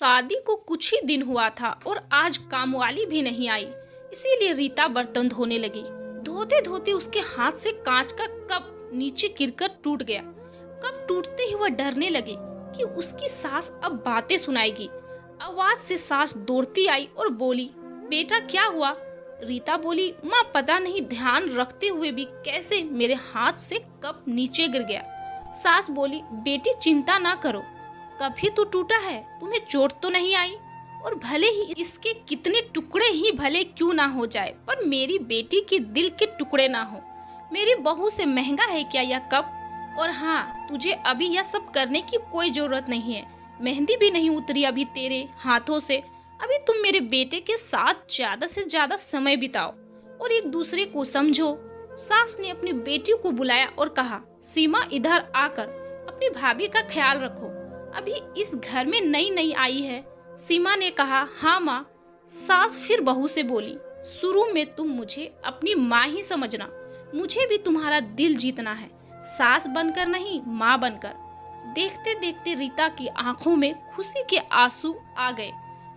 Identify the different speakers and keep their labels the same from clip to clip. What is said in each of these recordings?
Speaker 1: शादी को कुछ ही दिन हुआ था और आज कामवाली भी नहीं आई। इसीलिए रीता बर्तन धोने लगी। धोते धोते उसके हाथ से कांच का कप नीचे गिरकर टूट गया। कप टूटते ही वह डरने लगी कि उसकी सास अब बातें सुनाएगी। आवाज से सास दौड़ती आई और बोली, बेटा क्या हुआ? रीता बोली, माँ पता नहीं ध्यान रखते हुए भी कैसे मेरे हाथ से कप नीचे गिर गया। सास बोली, बेटी चिंता ना करो, कभी तो टूटा है, तुम्हें चोट तो नहीं आई। और भले ही इसके कितने टुकड़े ही भले क्यों ना हो जाए, पर मेरी बेटी के दिल के टुकड़े ना हो। मेरी बहू से महंगा है क्या यह कप? और हाँ, तुझे अभी यह सब करने की कोई जरूरत नहीं है। मेहंदी भी नहीं उतरी अभी तेरे हाथों से। अभी तुम मेरे बेटे के साथ ज्यादा से ज्यादा समय बिताओ और एक दूसरे को समझो। सास ने अपनी बेटी को बुलाया और कहा, सीमा इधर आकर अपनी भाभी का ख्याल रखो, अभी इस घर में नई नई आई है। सीमा ने कहा, हाँ माँ। सास फिर बहू से बोली, शुरू में तुम मुझे अपनी माँ ही समझना, मुझे भी तुम्हारा दिल जीतना है, सास बनकर नहीं माँ बनकर। देखते देखते रीता की आंखों में खुशी के आंसू आ गए।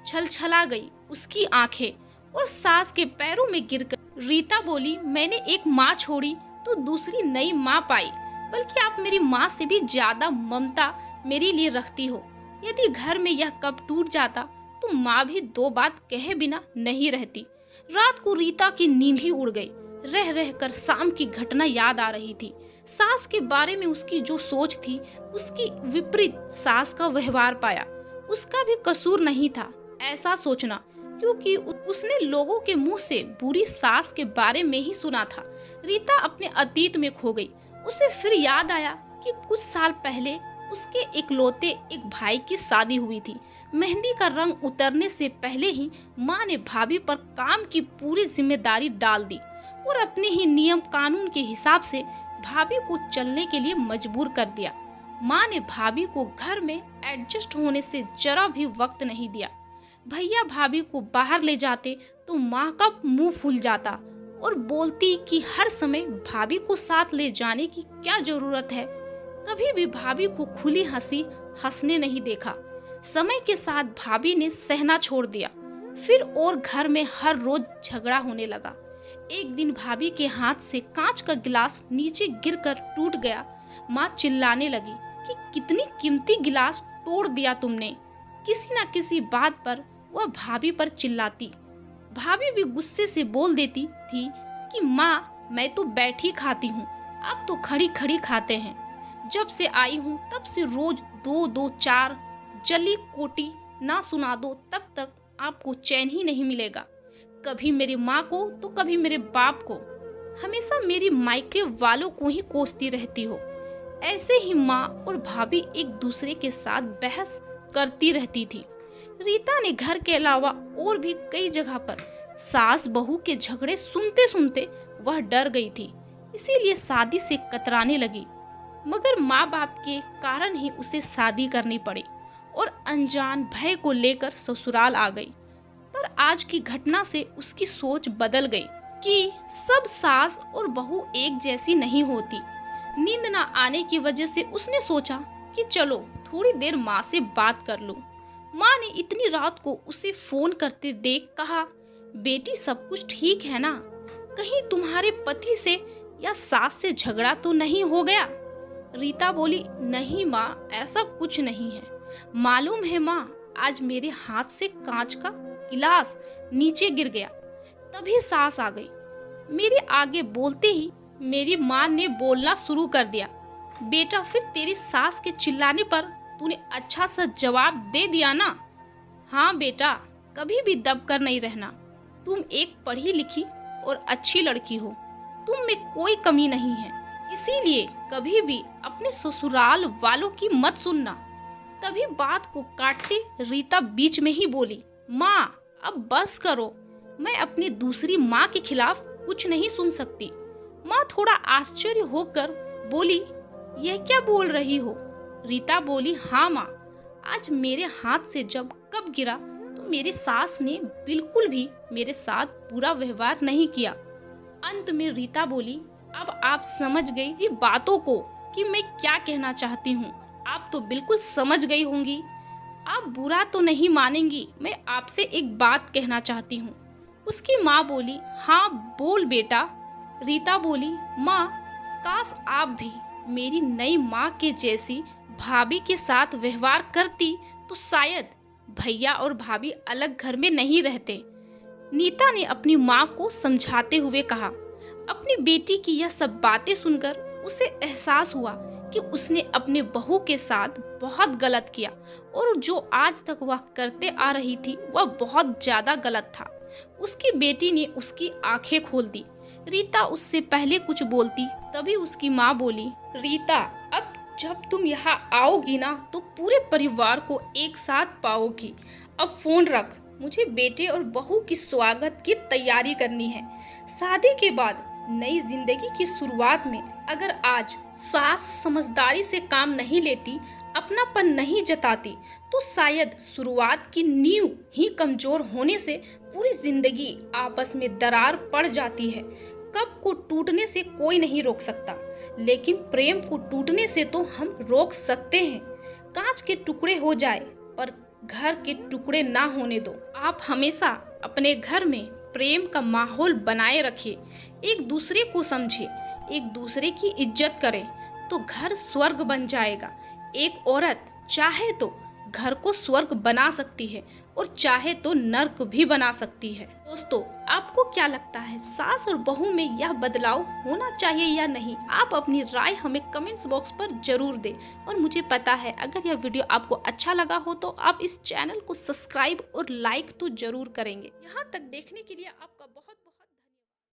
Speaker 1: छलछला गई उसकी आंखें और सास के पैरों में गिरकर रीता बोली, मैंने एक माँ छोड़ी तो दूसरी नई माँ पाई, बल्कि आप मेरी माँ से भी ज्यादा ममता मेरे लिए रखती हो। यदि घर में यह कप टूट जाता तो माँ भी दो बात कहे बिना नहीं रहती। रात को रीता की नींद ही उड़ गई। रह रह कर शाम की घटना याद आ रही थी। सास के बारे में उसकी जो सोच थी, उसकी विपरीत सास का व्यवहार पाया। उसका भी कसूर नहीं था ऐसा सोचना, क्योंकि उसने लोगों के मुंह से बुरी सास के बारे में ही सुना था। रीता अपने अतीत में खो गई। उसे फिर याद आया कि कुछ साल पहले उसके इकलौते एक भाई की शादी हुई थी। मेहंदी का रंग उतरने से पहले ही माँ ने भाभी पर काम की पूरी जिम्मेदारी डाल दी और अपने ही नियम कानून के हिसाब से भाभी को चलने के लिए मजबूर कर दिया। माँ ने भाभी को घर में एडजस्ट होने से जरा भी वक्त नहीं दिया। भैया भाभी को बाहर ले जाते तो माँ का मुंह फूल जाता और बोलती कि हर समय भाभी को साथ ले जाने की क्या जरूरत है। कभी भी भाभी को खुली हंसी हंसने नहीं देखा। समय के साथ भाभी ने सहना छोड़ दिया। फिर और घर में हर रोज झगड़ा होने लगा। एक दिन भाभी के हाथ से कांच का गिलास नीचे गिरकर टूट गया। माँ चिल्लाने लगी कि कितनी कीमती गिलास तोड़ दिया तुमने। किसी न किसी बात पर वह भाभी पर चिल्लाती। भाभी भी गुस्से से बोल देती थी कि माँ, मैं तो बैठी खाती हूँ, आप तो खड़ी खड़ी खाते हैं। जब से आई हूँ तब से रोज दो दो चार जली कोटी ना सुना दो तब तक आपको चैन ही नहीं मिलेगा। कभी मेरी माँ को तो कभी मेरे बाप को, हमेशा मेरी मायके वालों को ही कोसती रहती हो। ऐसे ही माँ और भाभी एक दूसरे के साथ बहस करती रहती थी। रीता ने घर के अलावा और भी कई जगह पर सास बहू के झगड़े सुनते सुनते वह डर गई थी। इसीलिए शादी से कतराने लगी। मगर माँ बाप के कारण ही उसे शादी करनी पड़ी और अनजान भय को लेकर ससुराल आ गई। पर आज की घटना से उसकी सोच बदल गई कि सब सास और बहू एक जैसी नहीं होती। नींद न आने की वजह से उसने सोचा कि चलो थोड़ी देर माँ से बात कर लूं। माँ ने इतनी रात को उसे फोन करते देख कहा, बेटी सब कुछ ठीक है ना? कहीं तुम्हारे पति से या सास से झगड़ा तो नहीं हो गया? रीता बोली, नहीं माँ, ऐसा कुछ नहीं है। मालूम है माँ, आज मेरे हाथ से कांच का गिलास नीचे गिर गया। तभी सास आ गई। मेरे आगे बोलते ही मेरी माँ ने बोलना शुरू कर दिया, बेटा फिर तेरी सास के चिल्लाने पर तूने अच्छा सा जवाब दे दिया ना? हाँ बेटा, कभी भी दब कर नहीं रहना। तुम एक पढ़ी लिखी और अच्छी लड़की हो, तुम में कोई कमी नहीं है। इसीलिए कभी भी अपने ससुराल वालों की मत सुनना। तभी बात को काटते रीता बीच में ही बोली, माँ अब बस करो, मैं अपनी दूसरी माँ के खिलाफ कुछ नहीं सुन सकती। माँ थोड़ा आश्चर्य होकर बोली, यह क्या बोल रही हो? रीता बोली, हाँ माँ, आज मेरे हाथ से जब कप गिरा तो मेरी सास ने बिल्कुल भी मेरे साथ बुरा व्यवहार नहीं किया। अंत में रीता बोली, अब आप समझ गई ये बातों को कि मैं क्या कहना चाहती हूँ। आप तो बिल्कुल समझ गई होंगी। आप बुरा तो नहीं मानेंगी, मैं आपसे एक बात कहना चाहती हूँ। उसकी माँ बोली, हाँ बोल बेटा। रीता बोली, माँ काश आप भी मेरी नई माँ के जैसी भाभी के साथ व्यवहार करती तो शायद भैया और भाभी अलग घर में नहीं रहते। नीता ने अपनी माँ को समझाते हुए कहा। अपनी बेटी की यह सब बातें सुनकर उसे एहसास हुआ कि उसने अपने बहू के साथ बहुत गलत किया और जो आज तक वह करते आ रही थी वह बहुत ज्यादा गलत था। उसकी बेटी ने उसकी आंखें खोल दी। रीता उससे पहले कुछ बोलती तभी उसकी माँ बोली, रीता अब जब तुम यहाँ आओगी ना तो पूरे परिवार को एक साथ पाओगी। अब फोन रख, मुझे बेटे और बहू की स्वागत की तैयारी करनी है। शादी के बाद नई जिंदगी की शुरुआत में अगर आज सास समझदारी से काम नहीं लेती, अपनापन नहीं जताती, तो शायद शुरुआत की नींव ही कमजोर होने से पूरी जिंदगी आपस में दरार पड़ जाती है। कब को टूटने से कोई नहीं रोक सकता, लेकिन प्रेम को टूटने से तो हम रोक सकते हैं। कांच के टुकड़े हो जाए पर घर के टुकड़े ना होने दो। आप हमेशा अपने घर में प्रेम का माहौल बनाए रखिए, एक दूसरे को समझे, एक दूसरे की इज्जत करें तो घर स्वर्ग बन जाएगा। एक औरत चाहे तो घर को स्वर्ग बना सकती है और चाहे तो नर्क भी बना सकती है। दोस्तों, आपको क्या लगता है, सास और बहू में यह बदलाव होना चाहिए या नहीं? आप अपनी राय हमें कमेंट्स बॉक्स पर जरूर दें। और मुझे पता है अगर यह वीडियो आपको अच्छा लगा हो तो आप इस चैनल को सब्सक्राइब और लाइक तो जरूर करेंगे। यहाँ तक देखने के लिए आपका